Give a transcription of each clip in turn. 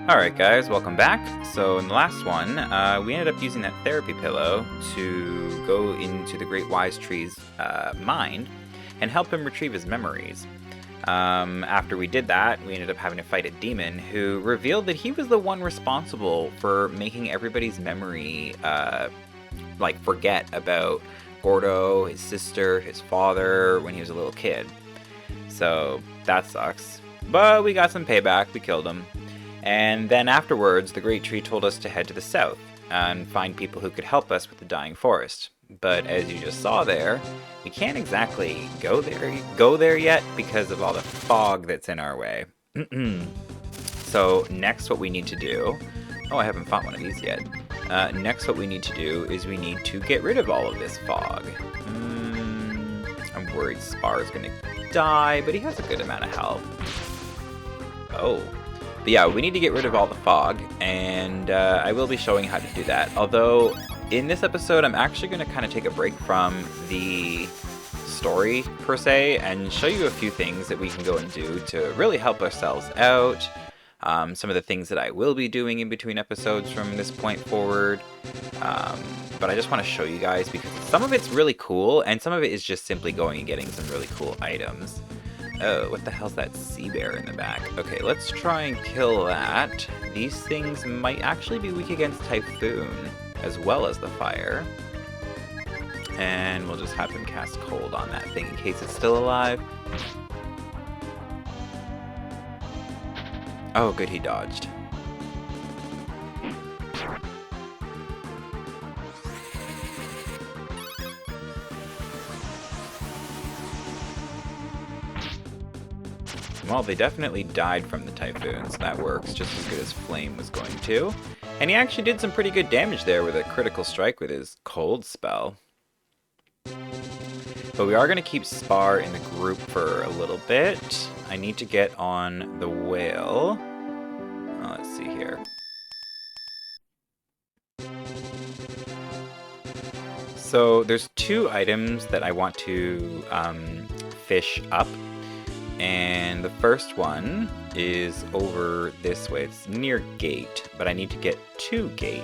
Alright guys, welcome back. So in the last one, we ended up using that therapy pillow to go into the Great Wise Tree's mind and help him retrieve his memories. After we did that, we ended up having to fight a demon who revealed that he was the one responsible for making everybody's memory, forget about Gordo, his sister, his father, when he was a little kid. So that sucks. But we got some payback, we killed him. And then afterwards, the Great Tree told us to head to the south and find people who could help us with the dying forest. But as you just saw there, we can't exactly go there yet because of all the fog that's in our way. So next what we need to do... Oh, I haven't fought one of these yet. Next what we need to do is we need to get rid of all of this fog. I'm worried Spar's gonna die, but he has a good amount of health. Oh. But yeah, we need to get rid of all the fog, and I will be showing how to do that. Although, in this episode, I'm actually going to kind of take a break from the story, per se, and show you a few things that we can go and do to really help ourselves out. Some of the things that I will be doing in between episodes from this point forward. But I just want to show you guys, because some of it's really cool, and some of it is just simply going and getting some really cool items. Oh, what the hell's that sea bear in the back? Okay, let's try and kill that. These things might actually be weak against Typhoon, as well as the fire. And we'll just have him cast Cold on that thing in case it's still alive. Oh, good, he dodged. Well, they definitely died from the Typhoon, so that works just as good as Flame was going to. And he actually did some pretty good damage there with a critical strike with his Cold spell. But we are going to keep Spar in the group for a little bit. I need to get on the whale. Oh, let's see here. So there's two items that I want to fish up. And the first one is over this way. It's near Gate, but I need to get to Gate.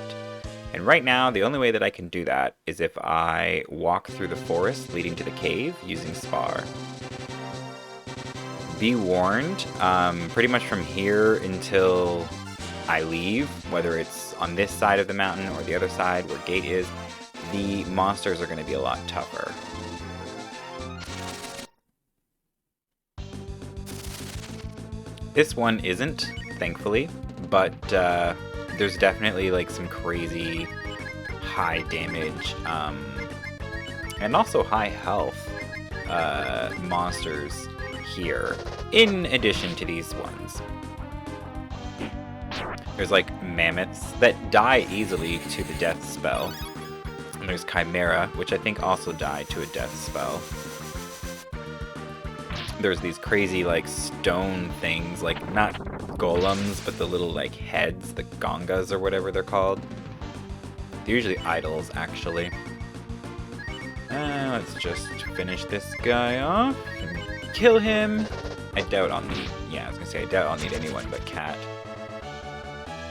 And right now, the only way that I can do that is if I walk through the forest leading to the cave using Spar. Be warned, pretty much from here until I leave, whether it's on this side of the mountain or the other side where Gate is, the monsters are going to be a lot tougher. This one isn't, thankfully, but there's definitely like some crazy high damage and also high health monsters here, in addition to these ones. There's like mammoths that die easily to the death spell, and there's Chimera, which I think also die to a death spell. There's these crazy, like, stone things, like, not golems, but the little, like, heads, the gongas or whatever they're called. They're usually idols, actually. Let's just finish this guy off and kill him. I doubt I'll need, I was gonna say, I doubt I'll need anyone but Cat.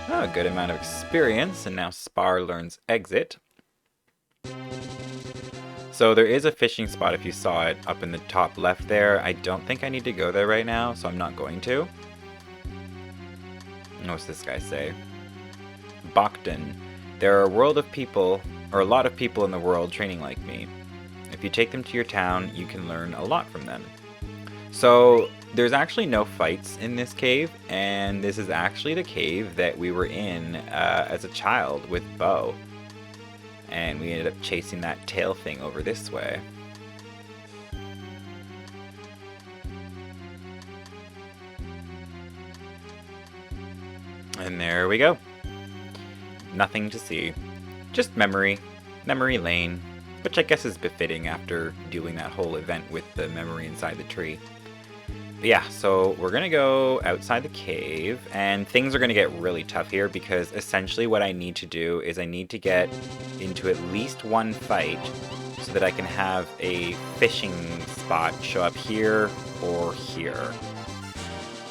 Oh, a good amount of experience, and now Spar learns Exit. So there is a fishing spot if you saw it up in the top left there. I don't think I need to go there right now, so I'm not going to. What's this guy say? Bokton. There are a world of people, or a lot of people in the world training like me. If you take them to your town, you can learn a lot from them. So there's actually no fights in this cave, and this is actually the cave that we were in as a child with Bo. And we ended up chasing that tail thing over this way. And there we go. Nothing to see. Just memory lane, which I guess is befitting after doing that whole event with the memory inside the tree. But yeah, so we're gonna go outside the cave, and things are gonna get really tough here because essentially what I need to do is I need to get into at least one fight so that I can have a fishing spot show up here or here.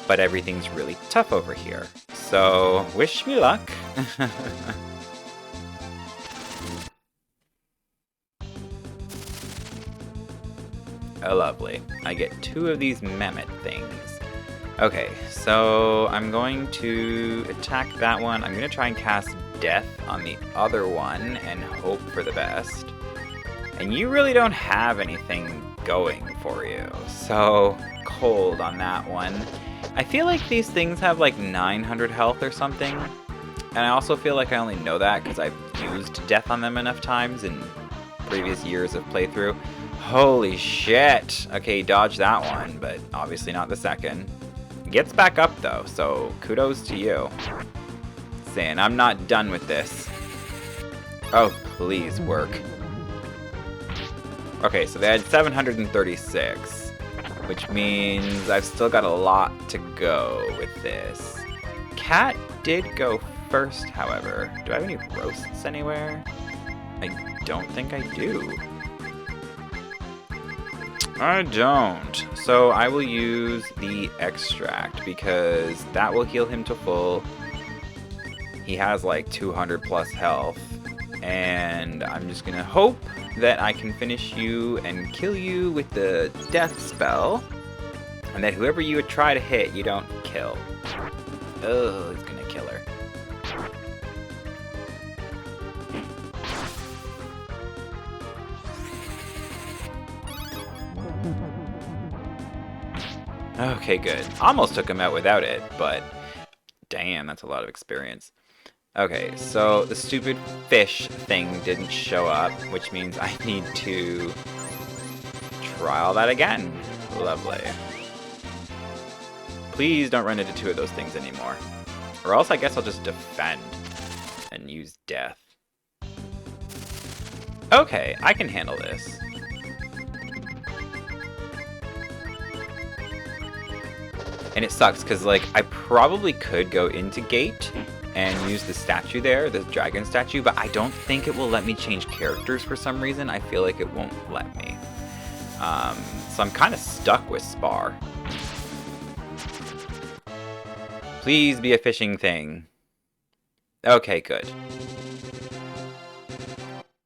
But everything's really tough over here. so wish me luck. Oh, lovely. I get 2 of these mammoth things. Okay, so I'm going to attack that one. I'm going to try and cast Death on the other one and hope for the best. And you really don't have anything going for you, so cold on that one. I feel like these things have like 900 health or something. And I also feel like I only know that because I've used Death on them enough times in previous years of playthrough. Holy shit! Okay, dodge that one, but obviously not the second. Gets back up though, so kudos to you. Saying I'm not done with this. Oh, please work. Okay, so they had 736, which means I've still got a lot to go with this. Cat did go first, however. Do I have any roasts anywhere? I don't think I do. I don't. So I will use the extract because that will heal him to full. He has like 200 plus health. And I'm just gonna hope that I can finish you and kill you with the death spell. And that whoever you would try to hit, you don't kill. Oh, he's gonna kill her. Okay, good. Almost took him out without it, but damn, that's a lot of experience. Okay, so the stupid fish thing didn't show up, which means I need to try all that again. Lovely. Please don't run into 2 of those things anymore. Or else I guess I'll just defend and use death. Okay, I can handle this. And it sucks, because, like, I probably could go into Gate and use the statue there, the dragon statue, but I don't think it will let me change characters for some reason. I feel like it won't let me. So I'm kind of stuck with Spar. Please be a fishing thing. Okay, good.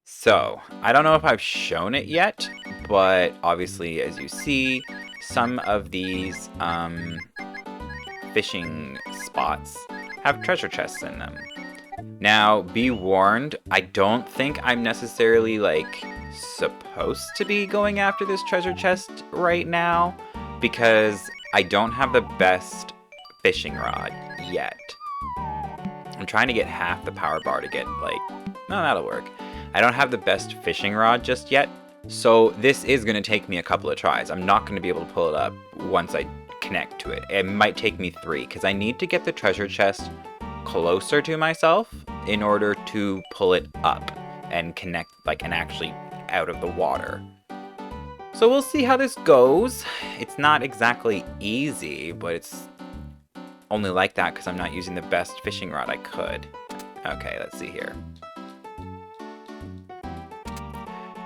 So, I don't know if I've shown it yet, but obviously, as you see, some of these fishing spots have treasure chests in them. Now, be warned, I don't think I'm necessarily, like, supposed to be going after this treasure chest right now, because I don't have the best fishing rod yet. I'm trying to get half the power bar to get, like, no, that'll work. I don't have the best fishing rod just yet, so this is going to take me a couple of tries. I'm not going to be able to pull it up once I connect to it. It might take me 3, because I need to get the treasure chest closer to myself in order to pull it up and connect, like, and actually out of the water. So we'll see how this goes. It's not exactly easy, but it's only like that because I'm not using the best fishing rod I could. Okay, let's see here.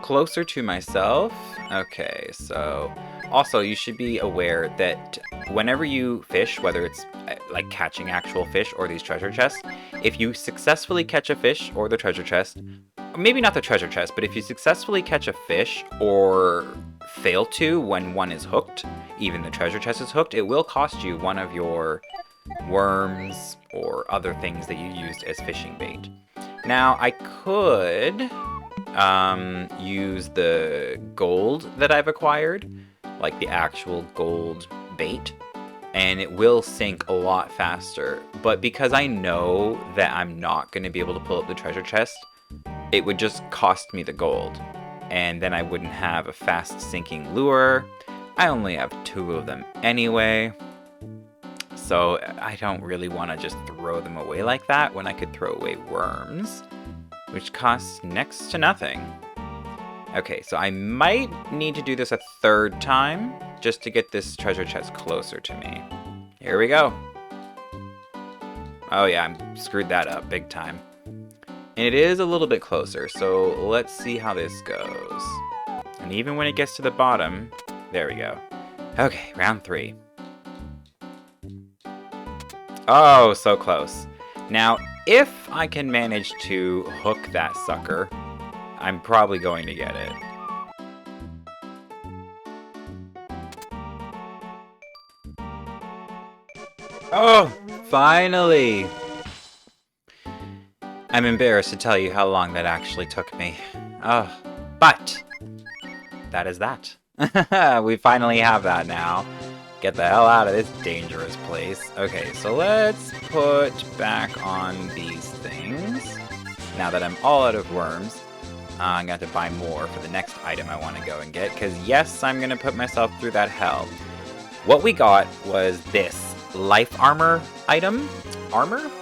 Closer to myself. Okay, so also you should be aware that whenever you fish, whether it's like catching actual fish or these treasure chests, if you successfully catch a fish or the treasure chest, maybe not the treasure chest, but if you successfully catch a fish or fail to when one is hooked, even the treasure chest is hooked, it will cost you one of your worms or other things that you used as fishing bait. Now, I could use the gold that I've acquired, like the actual gold bait, and it will sink a lot faster. But because I know that I'm not going to be able to pull up the treasure chest, it would just cost me the gold, and then I wouldn't have a fast sinking lure. I only have 2 of them anyway, so I don't really want to just throw them away like that when I could throw away worms, which costs next to nothing. Okay, so I might need to do this a 3rd time just to get this treasure chest closer to me. Here we go. Oh yeah, I screwed that up big time. And it is a little bit closer, so let's see how this goes. And even when it gets to the bottom, there we go. Okay, round 3. Oh, so close. Now, if I can manage to hook that sucker, I'm probably going to get it. Oh, finally! I'm embarrassed to tell you how long that actually took me. Oh, but that is that. We finally have that now. Get the hell out of this dangerous place. Okay, so let's put back on these things. Now that I'm all out of worms, I'm going to have to buy more for the next item I want to go and get, because yes, I'm going to put myself through that hell. What we got was this life armor item,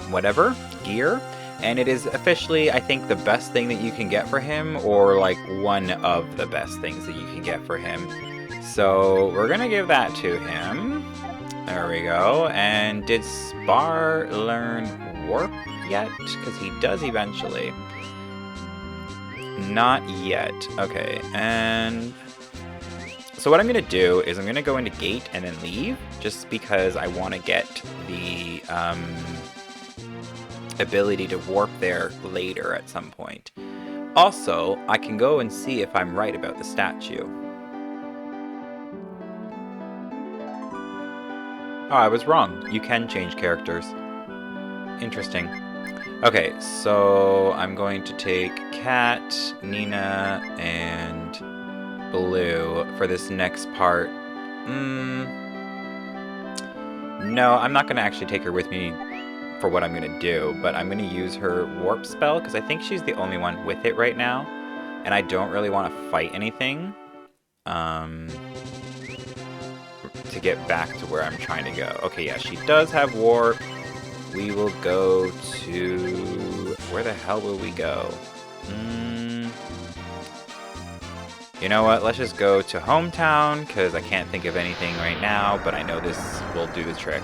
whatever, gear, and it is officially, I think, the best thing that you can get for him, or like one of the best things that you can get for him. So we're gonna give that to him. There we go. And did Spar learn Warp yet? Because he does eventually. Not yet. Okay, and so what I'm gonna do is I'm gonna go into gate and then leave, just because I want to get the ability to warp there later at some point. Also, I can go and see if I'm right about the statue. Oh, I was wrong. You can change characters. Interesting. Okay, so I'm going to take Cat, Nina, and Blue for this next part. No, I'm not going to actually take her with me for what I'm going to do, but I'm going to use her warp spell, because I think she's the only one with it right now, and I don't really want to fight anything to get back to where I'm trying to go. Okay, yeah, she does have warp. We will go to... where the hell will we go? You know what, let's just go to Hometown, because I can't think of anything right now, but I know this will do the trick.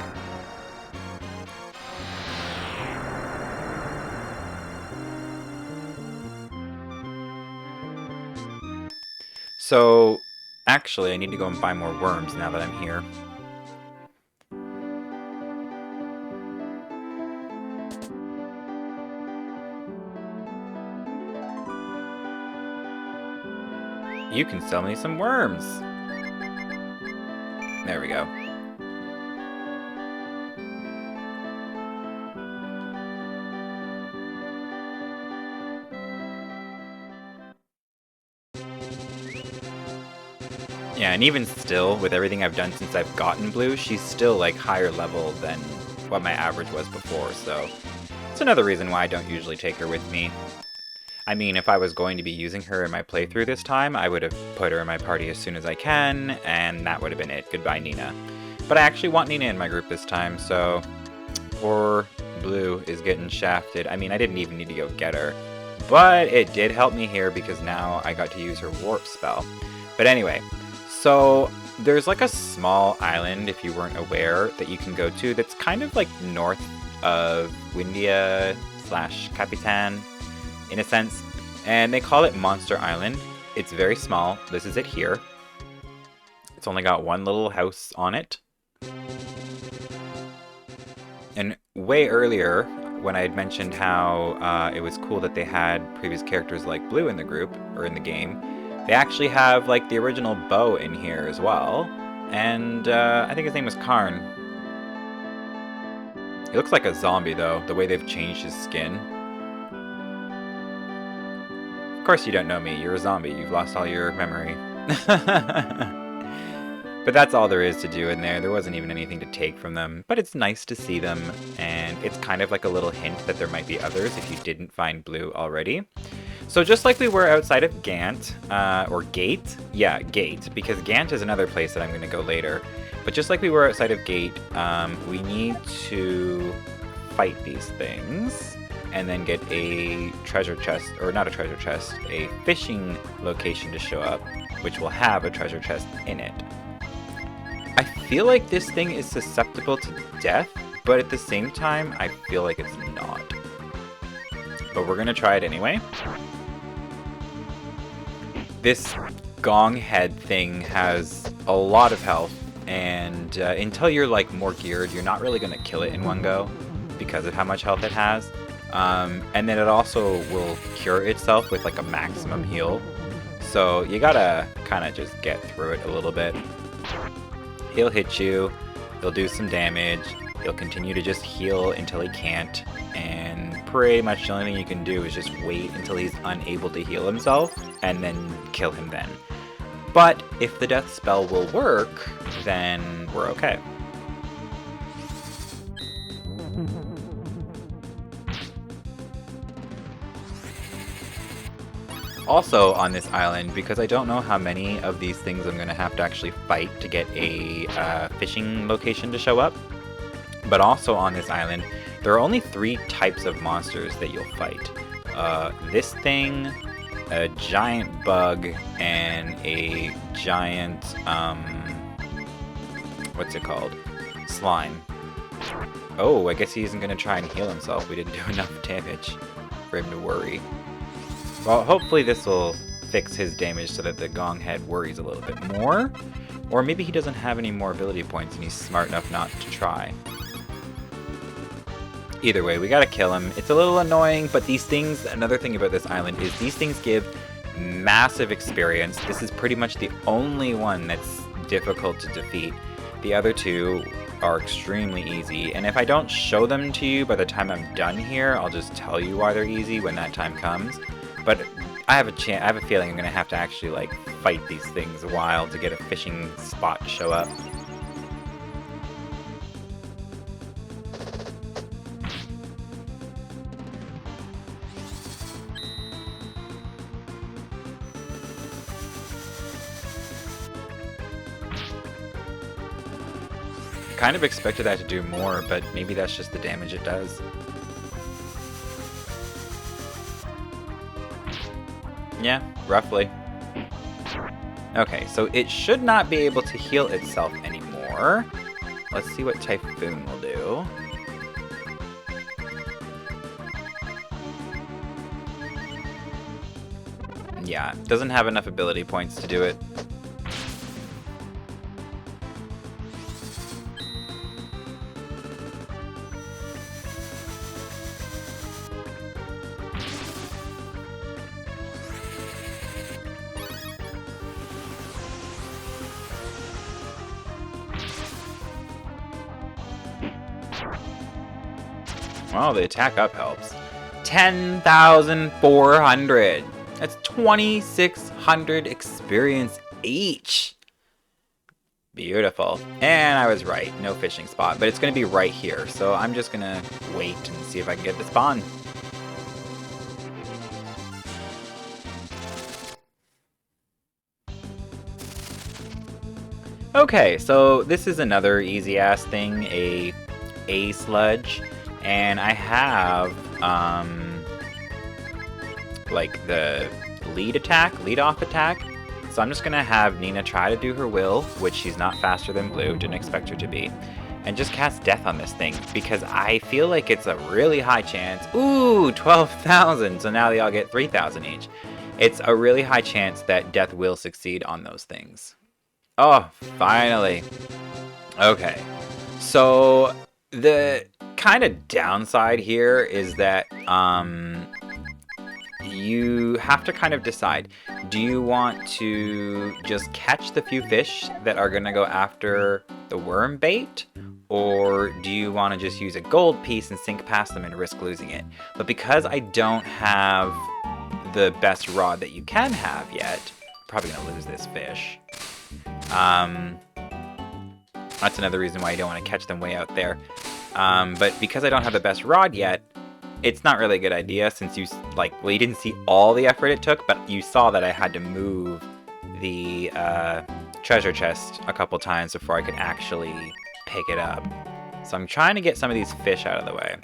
So, actually, I need to go and buy more worms now that I'm here. You can sell me some worms. There we go. Yeah, and even still, with everything I've done since I've gotten Blue, she's still, like, higher level than what my average was before, so... it's another reason why I don't usually take her with me. I mean, if I was going to be using her in my playthrough this time, I would have put her in my party as soon as I can, and that would have been it. Goodbye, Nina. But I actually want Nina in my group this time, so... poor Blue is getting shafted. I mean, I didn't even need to go get her. But it did help me here, because now I got to use her warp spell. But anyway... so, there's like a small island, if you weren't aware, that you can go to that's kind of like north of Windia / Capitan, in a sense. And they call it Monster Island. It's very small. This is it here. It's only got one little house on it. And way earlier, when I had mentioned how it was cool that they had previous characters like Blue in the group, or in the game, they actually have, like, the original Bow in here as well. And, I think his name was Karn. He looks like a zombie, though, the way they've changed his skin. Of course you don't know me. You're a zombie. You've lost all your memory. But that's all there is to do in there. There wasn't even anything to take from them. But it's nice to see them, and it's kind of like a little hint that there might be others if you didn't find Blue already. So just like we were outside of Gant, or Gate, yeah, Gate, because Gant is another place that I'm going to go later. But just like we were outside of Gate, we need to fight these things, and then get a treasure chest, or not a treasure chest, a fishing location to show up, which will have a treasure chest in it. I feel like this thing is susceptible to death, but at the same time, I feel like it's not. But we're going to try it anyway. This gong head thing has a lot of health, and until you're like more geared, you're not really going to kill it in one go because of how much health it has. And then it also will cure itself with like a maximum heal. So you gotta kind of just get through it a little bit. He'll hit you, he'll do some damage, he'll continue to just heal until he can't, and pretty much the only thing you can do is just wait until he's unable to heal himself, and then kill him then. But if the death spell will work, then we're okay. Also on this island, because I don't know how many of these things I'm going to have to actually fight to get a fishing location to show up, but also on this island, there are only 3 types of monsters that you'll fight. This thing, a giant bug, and a giant, what's it called? Slime. Oh, I guess he isn't going to try and heal himself. We didn't do enough damage for him to worry. Well, hopefully this will fix his damage so that the Gong Head worries a little bit more. Or maybe he doesn't have any more ability points and he's smart enough not to try. Either way, we gotta kill him. It's a little annoying, but these things, another thing about this island is these things give massive experience. This is pretty much the only one that's difficult to defeat. The other 2 are extremely easy, and if I don't show them to you by the time I'm done here, I'll just tell you why they're easy when that time comes. But I have a feeling I'm gonna have to actually like fight these things a while to get a fishing spot to show up. Kind of expected that to do more, but maybe that's just the damage it does. Yeah, roughly. Okay, so it should not be able to heal itself anymore. Let's see what Typhoon will do. Yeah, doesn't have enough ability points to do it. Well, the attack up helps. 10,400. That's 2,600 experience each. Beautiful. And I was right. No fishing spot. But it's going to be right here. So I'm just going to wait and see if I can get the spawn. Okay, so this is another easy-ass thing. A sludge. And I have, like the lead off attack. So I'm just gonna have Nina try to do her will, which she's not faster than Blue, didn't expect her to be, and just cast Death on this thing, because I feel like it's a really high chance. Ooh, 12,000, so now they all get 3,000 each. It's a really high chance that Death will succeed on those things. Oh, finally. Okay, so the kind of downside here is that you have to kind of decide, do you want to just catch the few fish that are gonna go after the worm bait, or do you want to just use a gold piece and sink past them and risk losing it? But because I don't have the best rod that you can have yet, I'm probably gonna lose this fish. That's another reason why you don't want to catch them way out there. But because I don't have the best rod yet, it's not really a good idea, since you didn't see all the effort it took, but you saw that I had to move the treasure chest a couple times before I could actually pick it up. So I'm trying to get some of these fish out of the way.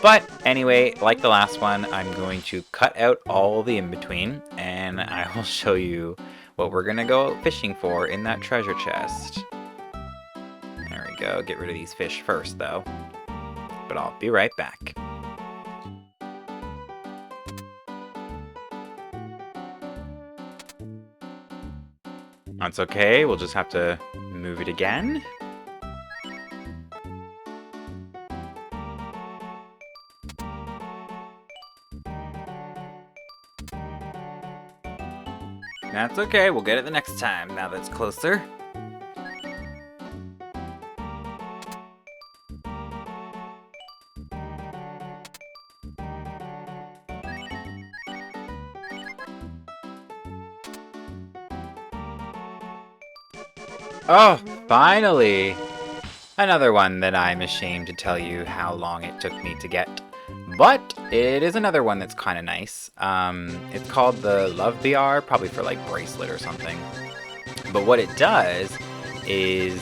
But anyway, like the last one, I'm going to cut out all the in-between, and I will show you what we're gonna go fishing for in that treasure chest. There we go. Get rid of these fish first, though. But I'll be right back. That's okay, we'll just have to move it again. That's okay, we'll get it the next time, now that it's closer. Oh, finally! Another one that I'm ashamed to tell you how long it took me to get. But it is another one that's kind of nice. It's called the Love BR, probably for like bracelet or something. But what it does is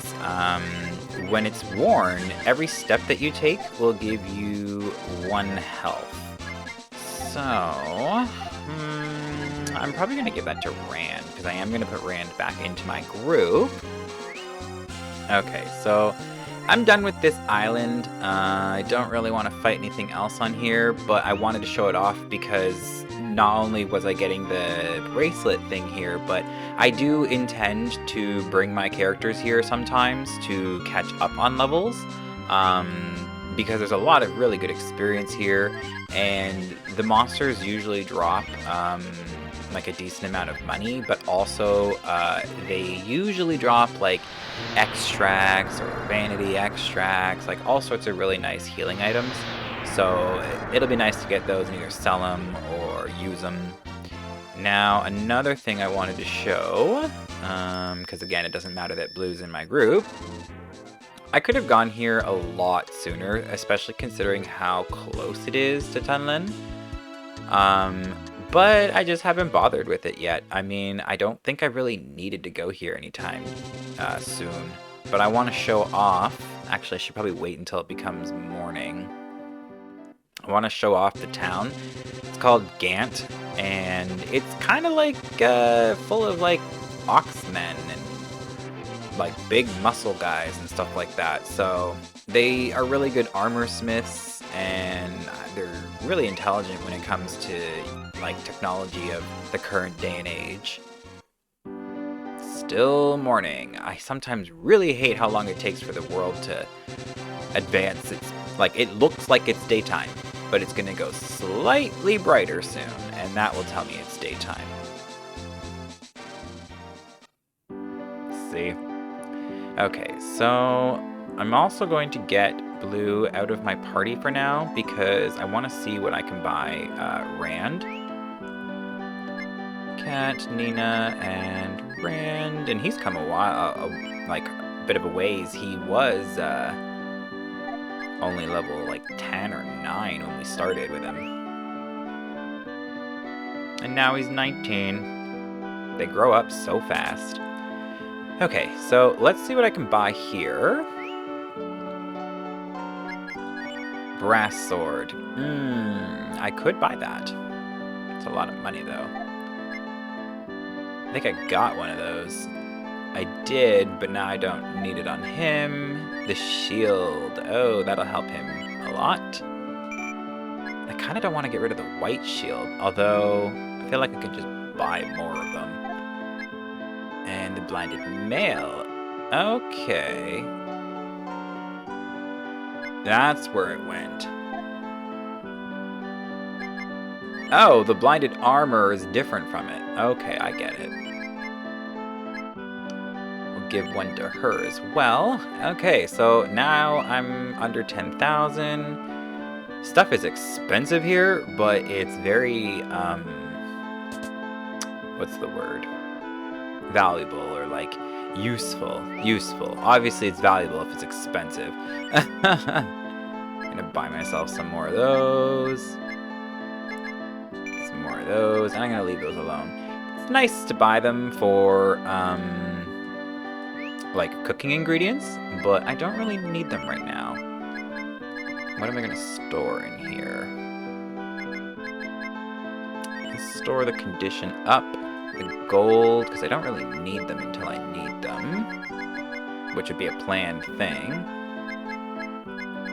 when it's worn, every step that you take will give you 1 health. So, I'm probably going to give that to Rand, because I am going to put Rand back into my group. Okay, so I'm done with this island. I don't really want to fight anything else on here, but I wanted to show it off because not only was I getting the bracelet thing here, but I do intend to bring my characters here sometimes to catch up on levels, because there's a lot of really good experience here, and the monsters usually drop like a decent amount of money, but also they usually drop like extracts or vanity extracts, like all sorts of really nice healing items. So it'll be nice to get those and either sell them or use them. Now another thing I wanted to show, because again it doesn't matter that Blue's in my group, I could have gone here a lot sooner, especially considering how close it is to Tunlin. But I just haven't bothered with it yet. I mean, I don't think I really needed to go here anytime soon. But I want to show off. Actually, I should probably wait until it becomes morning. I want to show off the town. It's called Gant, and it's kind of like full of like oxmen and like big muscle guys and stuff like that. So they are really good armor smiths, and they're really intelligent when it comes to like technology of the current day and age. Still morning. I sometimes really hate how long it takes for the world to advance. It's like it looks like it's daytime, but it's gonna go slightly brighter soon, and that will tell me it's daytime. Let's see. Okay, so I'm also going to get Blue out of my party for now because I want to see what I can buy Rand. Cat, Nina, and Rand, and he's come a while, like a bit of a ways. He was only level like 10 or 9 when we started with him. And now he's 19. They grow up so fast. Okay, so let's see what I can buy here. Brass sword. I could buy that. It's a lot of money though. I think I got one of those. I did, but now I don't need it on him. The shield. Oh, that'll help him a lot. I kind of don't want to get rid of the white shield, although I feel like I could just buy more of them. And the blinded mail. Okay. That's where it went. Oh, the blinded armor is different from it. Okay, I get it. We'll give one to her as well. Okay, so now I'm under 10,000. Stuff is expensive here, but it's very, what's the word? Valuable, or like useful. Obviously it's valuable if it's expensive. I'm gonna buy myself some more of those. Some more of those, and I'm gonna leave those alone. It's nice to buy them for like cooking ingredients, but I don't really need them right now. What am I gonna store in here? Let's store the condition up. The gold, because I don't really need them until I need them, which would be a planned thing.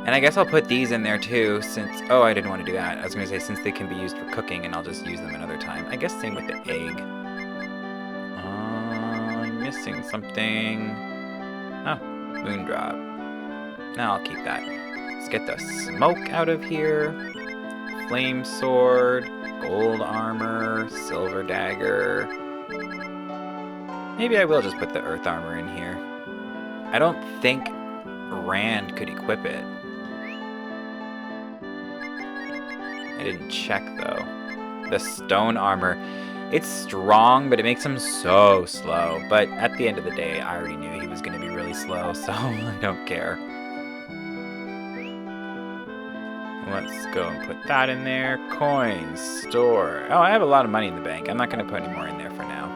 And I guess I'll put these in there too, since, oh, I didn't want to do that. I was going to say, since they can be used for cooking, and I'll just use them another time. I guess same with the egg. missing something. Oh, Moondrop. Now I'll keep that. Let's get the smoke out of here. Flame sword, gold armor, silver dagger. Maybe I will just put the earth armor in here. I don't think Rand could equip it. I didn't check though. The stone armor. It's strong, but it makes him so slow. But at the end of the day, I already knew he was going to be really slow, so I don't care. Let's go and put that in there. Coins, store. Oh, I have a lot of money in the bank. I'm not going to put any more in there for now.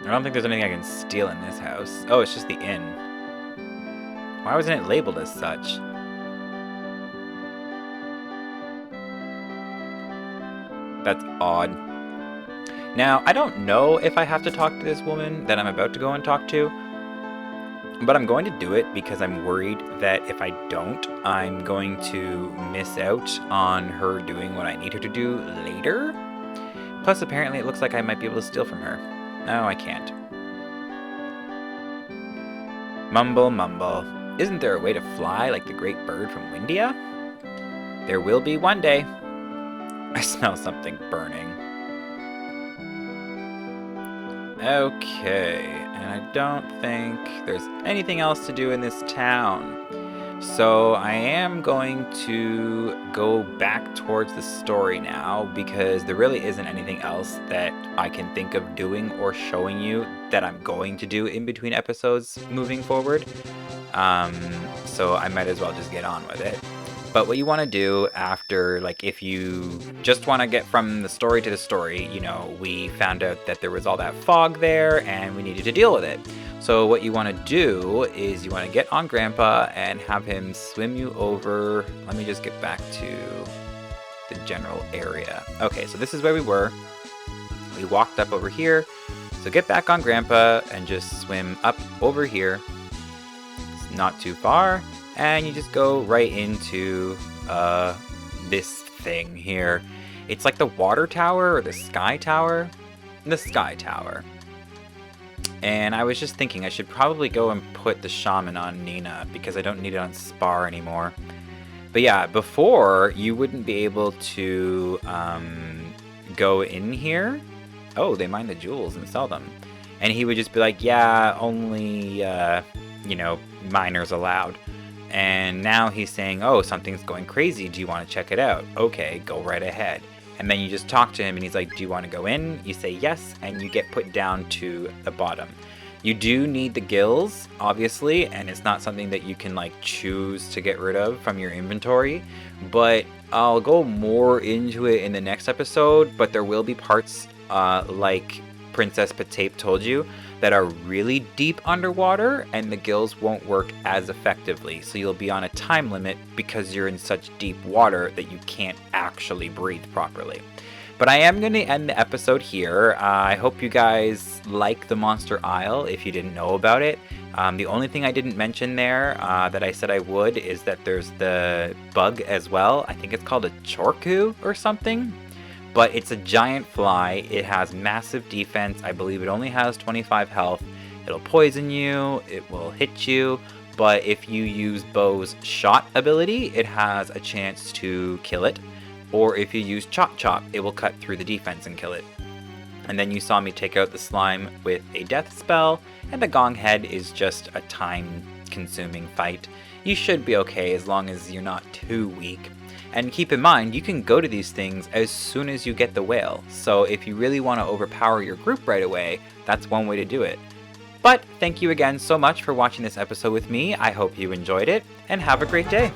I don't think there's anything I can steal in this house. Oh, it's just the inn. Why wasn't it labeled as such? That's odd. Now, I don't know if I have to talk to this woman that I'm about to go and talk to, but I'm going to do it because I'm worried that if I don't, I'm going to miss out on her doing what I need her to do later. Plus, apparently it looks like I might be able to steal from her. No, I can't. Mumble, mumble. Isn't there a way to fly like the great bird from Windia? There will be one day. I smell something burning. Okay, and I don't think there's anything else to do in this town. So I am going to go back towards the story now because there really isn't anything else that I can think of doing or showing you that I'm going to do in between episodes moving forward. So I might as well just get on with it. But what you want to do after, like, if you just want to get from the story to the story, you know, we found out that there was all that fog there and we needed to deal with it. So what you want to do is you want to get on Grandpa and have him swim you over. Let me just get back to the general area. Okay, so this is where we were. We walked up over here. So get back on Grandpa and just swim up over here. It's not too far. And you just go right into this thing here. It's like the water tower or the sky tower. The sky tower. And I was just thinking I should probably go and put the shaman on Nina because I don't need it on Spar anymore. But yeah, before you wouldn't be able to go in here. Oh, they mine the jewels and sell them. And he would just be like, yeah, only, you know, miners allowed. And now he's saying, oh, something's going crazy. Do you want to check it out? Okay, go right ahead. And then you just talk to him and he's like, do you want to go in? You say yes, and you get put down to the bottom. You do need the gills, obviously, and it's not something that you can like choose to get rid of from your inventory. But I'll go more into it in the next episode, but there will be parts like Princess Patape told you that are really deep underwater and the gills won't work as effectively. So you'll be on a time limit because you're in such deep water that you can't actually breathe properly. But I am going to end the episode here. I hope you guys like the Monster Isle if you didn't know about it. The only thing I didn't mention there that I said I would is that there's the bug as well. I think it's called a Chorku or something. But it's a giant fly. It has massive defense. I believe it only has 25 health. It'll poison you. It will hit you. But if you use Bo's shot ability, it has a chance to kill it. Or if you use Chop Chop, it will cut through the defense and kill it. And then you saw me take out the slime with a death spell. And the Gong Head is just a time-consuming fight. You should be okay as long as you're not too weak. And keep in mind, you can go to these things as soon as you get the whale. So if you really want to overpower your group right away, that's one way to do it. But thank you again so much for watching this episode with me. I hope you enjoyed it, and have a great day.